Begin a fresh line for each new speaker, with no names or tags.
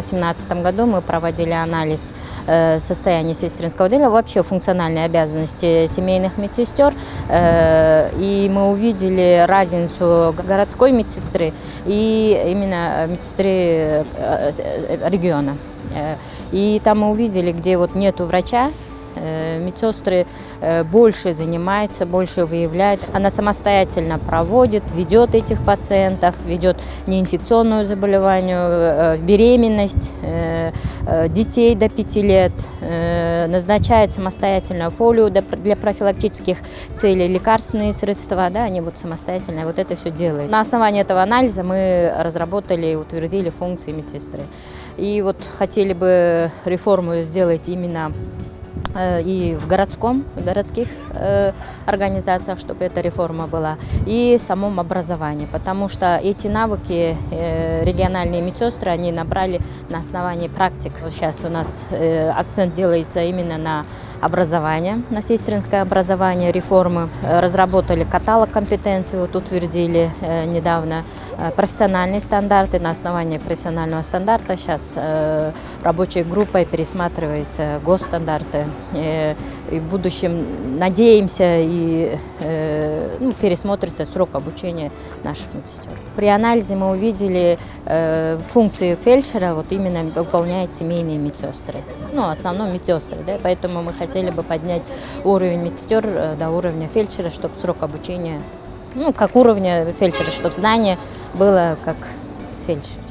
2018 году мы проводили анализ состояния сестринского дела, вообще функциональные обязанности семейных медсестер, и мы увидели разницу городской медсестры и именно медсестры региона. И там мы увидели, где вот нету врача, медсестры больше занимаются, больше выявляют. Она самостоятельно проводит, ведет этих пациентов, ведет неинфекционное заболевание, беременность, детей до 5 лет, назначает самостоятельно фолио для профилактических целей, лекарственные средства, да, они вот самостоятельно вот это все делают. На основании этого анализа мы разработали и утвердили функции медсестры. И вот хотели бы реформу сделать именно и в городских организациях, чтобы эта реформа была, и в самом образовании, потому что эти навыки региональные медсестры, они набрали на основании практик. Сейчас у нас акцент делается именно на образование, на сестринское образование, реформы. Разработали каталог компетенций, вот утвердили недавно профессиональные стандарты. На основании профессионального стандарта сейчас рабочей группой пересматриваются госстандарты. И в будущем надеемся и пересмотрится срок обучения наших медсестер. При анализе мы увидели функции фельдшера, вот именно выполняют семейные медсестры. В основном медсестры, да, поэтому мы хотели бы поднять уровень медсестер до уровня фельдшера, чтобы срок обучения, как уровня фельдшера, чтобы знание было как фельдшер.